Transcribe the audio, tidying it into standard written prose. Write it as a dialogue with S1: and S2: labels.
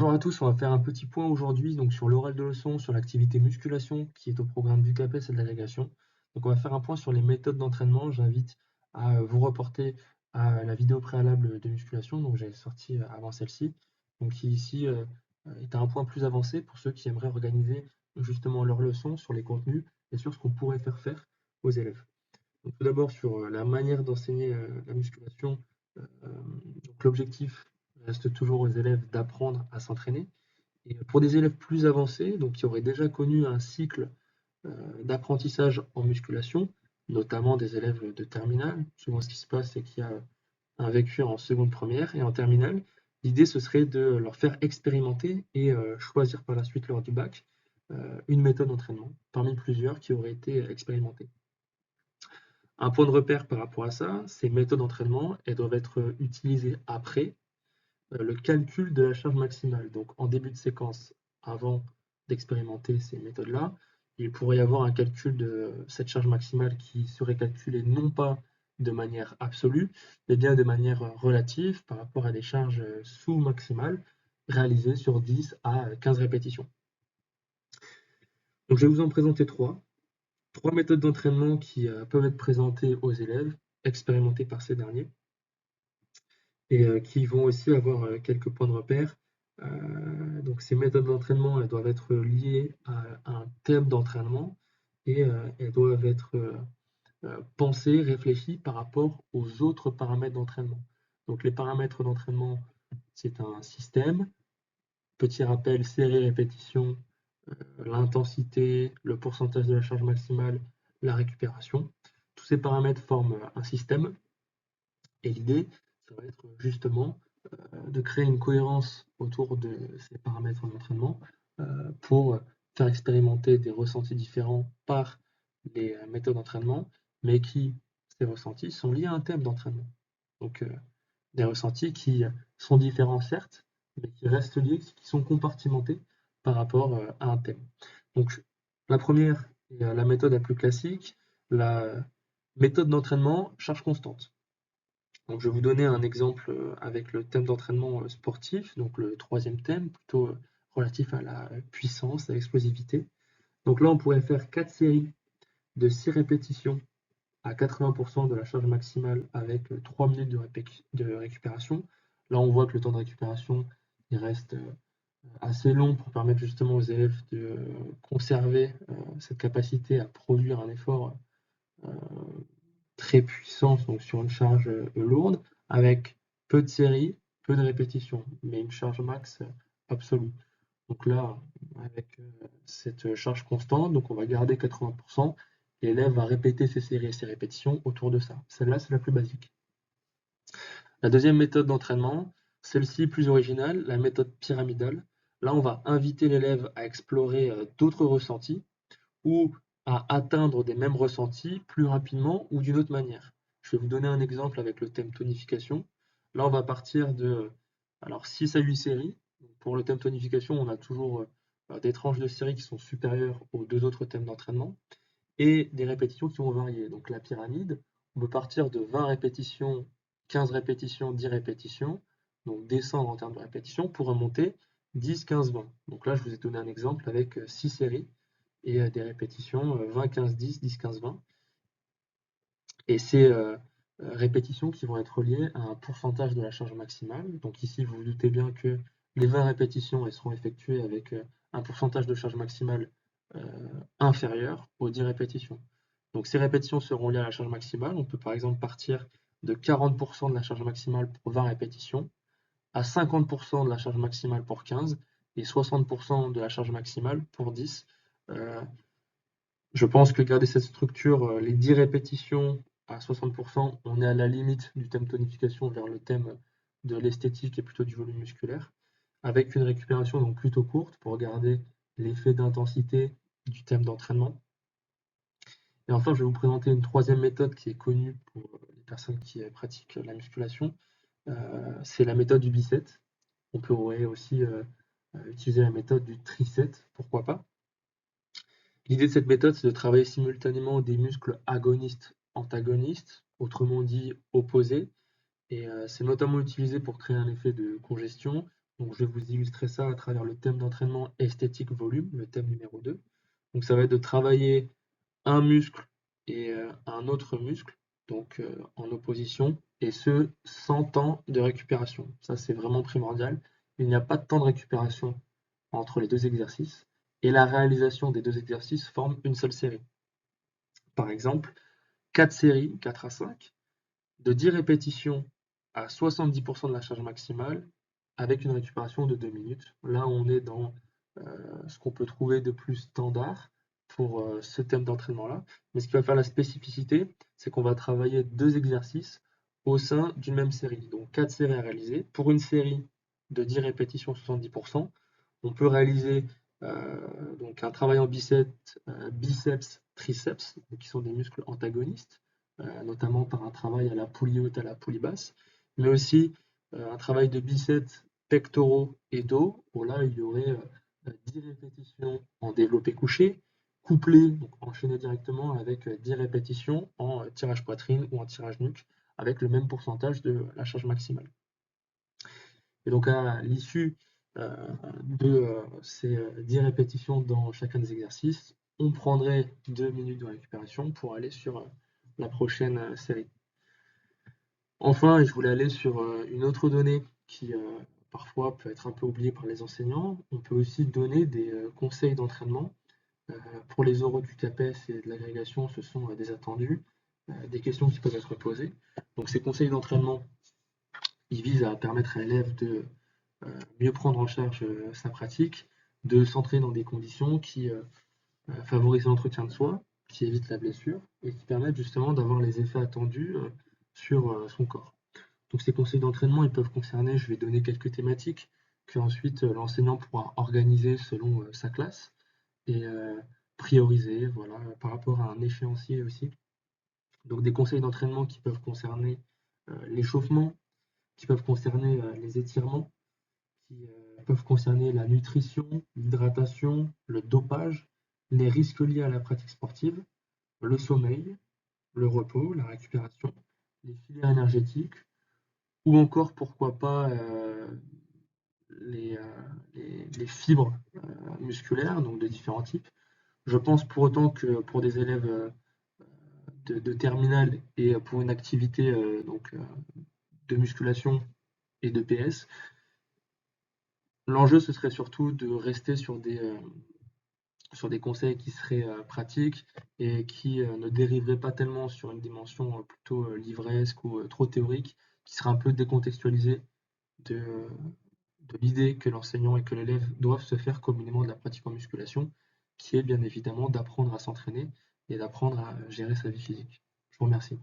S1: Bonjour à tous, on va faire un petit point aujourd'hui donc sur l'oral de leçon, sur l'activité musculation qui est au programme du CAPES et de l'agrégation. Donc on va faire un point sur les méthodes d'entraînement. J'invite à vous reporter à la vidéo préalable de musculation, donc j'ai sorti avant celle-ci, donc qui ici est un point plus avancé pour ceux qui aimeraient organiser justement leurs leçons sur les contenus et sur ce qu'on pourrait faire aux élèves. Donc tout d'abord sur la manière d'enseigner la musculation, donc l'objectif reste toujours aux élèves d'apprendre à s'entraîner. Et pour des élèves plus avancés, donc qui auraient déjà connu un cycle d'apprentissage en musculation, notamment des élèves de terminale, souvent ce qui se passe, c'est qu'il y a un vécu en seconde première et en terminale, l'idée ce serait de leur faire expérimenter et choisir par la suite lors du bac une méthode d'entraînement parmi plusieurs qui auraient été expérimentées. Un point de repère par rapport à ça, ces méthodes d'entraînement, elles doivent être utilisées après le calcul de la charge maximale. Donc en début de séquence, avant d'expérimenter ces méthodes-là, il pourrait y avoir un calcul de cette charge maximale qui serait calculée non pas de manière absolue, mais bien de manière relative par rapport à des charges sous-maximales réalisées sur 10 à 15 répétitions. Donc je vais vous en présenter trois méthodes d'entraînement qui peuvent être présentées aux élèves, expérimentées par ces derniers, et qui vont aussi avoir quelques points de repère. Donc ces méthodes d'entraînement, elles doivent être liées à un thème d'entraînement et elles doivent être pensées, réfléchies par rapport aux autres paramètres d'entraînement. Donc les paramètres d'entraînement, c'est un système. Petit rappel, série, répétition, l'intensité, le pourcentage de la charge maximale, la récupération. Tous ces paramètres forment un système et l'idée, ça va être justement de créer une cohérence autour de ces paramètres d'entraînement pour faire expérimenter des ressentis différents par les méthodes d'entraînement, mais qui, ces ressentis, sont liés à un thème d'entraînement. Donc des ressentis qui sont différents certes, mais qui restent liés, qui sont compartimentés par rapport à un thème. Donc la première est la méthode la plus classique, la méthode d'entraînement charge constante. Donc, je vais vous donner un exemple avec le thème d'entraînement sportif, donc le troisième thème, plutôt relatif à la puissance, à l'explosivité. Donc là, on pourrait faire 4 séries de 6 répétitions à 80% de la charge maximale avec 3 minutes de récupération. Là, on voit que le temps de récupération il reste assez long pour permettre justement aux élèves de conserver cette capacité à produire un effort euh, très puissant, donc sur une charge lourde, avec peu de séries, peu de répétitions, mais une charge max absolue. Donc là, avec cette charge constante, donc on va garder 80%, l'élève va répéter ses séries et ses répétitions autour de ça. Celle-là, c'est la plus basique. La deuxième méthode d'entraînement, celle-ci plus originale, la méthode pyramidale. Là, on va inviter l'élève à explorer d'autres ressentis ou à atteindre des mêmes ressentis plus rapidement ou d'une autre manière. Je vais vous donner un exemple avec le thème tonification. Là, on va partir de 6 à 8 séries. Pour le thème tonification, on a toujours des tranches de séries qui sont supérieures aux deux autres thèmes d'entraînement et des répétitions qui vont varier. Donc la pyramide, on peut partir de 20 répétitions, 15 répétitions, 10 répétitions, donc descendre en termes de répétitions pour remonter 10, 15, 20. Donc là, je vous ai donné un exemple avec 6 séries et des répétitions 20, 15, 10, 10, 15, 20. Et ces répétitions qui vont être liées à un pourcentage de la charge maximale. Donc ici, vous vous doutez bien que les 20 répétitions elles seront effectuées avec un pourcentage de charge maximale inférieur aux 10 répétitions. Donc ces répétitions seront liées à la charge maximale. On peut par exemple partir de 40% de la charge maximale pour 20 répétitions, à 50% de la charge maximale pour 15 et 60% de la charge maximale pour 10. Je pense que garder cette structure, les 10 répétitions à 60%, on est à la limite du thème tonification vers le thème de l'esthétique et plutôt du volume musculaire, avec une récupération donc plutôt courte pour garder l'effet d'intensité du thème d'entraînement. Et enfin, je vais vous présenter une troisième méthode qui est connue pour les personnes qui pratiquent la musculation. C'est la méthode du biceps. On pourrait aussi utiliser la méthode du tricep, pourquoi pas. L'idée de cette méthode, c'est de travailler simultanément des muscles agonistes-antagonistes, autrement dit opposés, et c'est notamment utilisé pour créer un effet de congestion Donc, je vais vous illustrer ça à travers le thème d'entraînement esthétique volume, le thème numéro 2. Donc, ça va être de travailler un muscle et un autre muscle, donc en opposition, et ce, sans temps de récupération. Ça, c'est vraiment primordial. Il n'y a pas de temps de récupération entre les deux exercices, et la réalisation des deux exercices forme une seule série. Par exemple, 4 séries, 4 à 5, de 10 répétitions à 70% de la charge maximale, avec une récupération de 2 minutes. Là, on est dans ce qu'on peut trouver de plus standard pour ce thème d'entraînement-là. Mais ce qui va faire la spécificité, c'est qu'on va travailler deux exercices au sein d'une même série. Donc 4 séries à réaliser. Pour une série de 10 répétitions, 70%, on peut réaliser donc un travail en biceps, triceps, qui sont des muscles antagonistes, notamment par un travail à la poulie haute, à la poulie basse, mais aussi un travail de biceps, pectoraux et dos, où là il y aurait 10 répétitions en développé couché, couplé, donc enchaîné directement avec 10 répétitions en tirage poitrine ou en tirage nuque, avec le même pourcentage de la charge maximale. Et donc à l'issue de ces 10 répétitions dans chacun des exercices, on prendrait 2 minutes de récupération pour aller sur la prochaine série. Enfin, je voulais aller sur une autre donnée qui parfois peut être un peu oubliée par les enseignants. On peut aussi donner des conseils d'entraînement. Pour les oraux du CAPES et de l'agrégation, ce sont des attendus, des questions qui peuvent être posées. Donc ces conseils d'entraînement, ils visent à permettre à l'élève de mieux prendre en charge sa pratique, de s'entraîner dans des conditions qui favorisent l'entretien de soi, qui évitent la blessure et qui permettent justement d'avoir les effets attendus sur son corps. Donc ces conseils d'entraînement, ils peuvent concerner, je vais donner quelques thématiques que ensuite l'enseignant pourra organiser selon sa classe et prioriser, voilà, par rapport à un échéancier aussi. Donc des conseils d'entraînement qui peuvent concerner l'échauffement, qui peuvent concerner les étirements, qui peuvent concerner la nutrition, l'hydratation, le dopage, les risques liés à la pratique sportive, le sommeil, le repos, la récupération, les filières énergétiques, ou encore, pourquoi pas, les, les fibres musculaires, donc de différents types. Je pense pour autant que pour des élèves de terminale et pour une activité de musculation et de PS, l'enjeu ce serait surtout de rester sur des conseils qui seraient pratiques et qui ne dériveraient pas tellement sur une dimension plutôt livresque ou trop théorique, qui serait un peu décontextualisée de, de l'idée que l'enseignant et que l'élève doivent se faire communément de la pratique en musculation, qui est bien évidemment d'apprendre à s'entraîner et d'apprendre à gérer sa vie physique. Je vous remercie.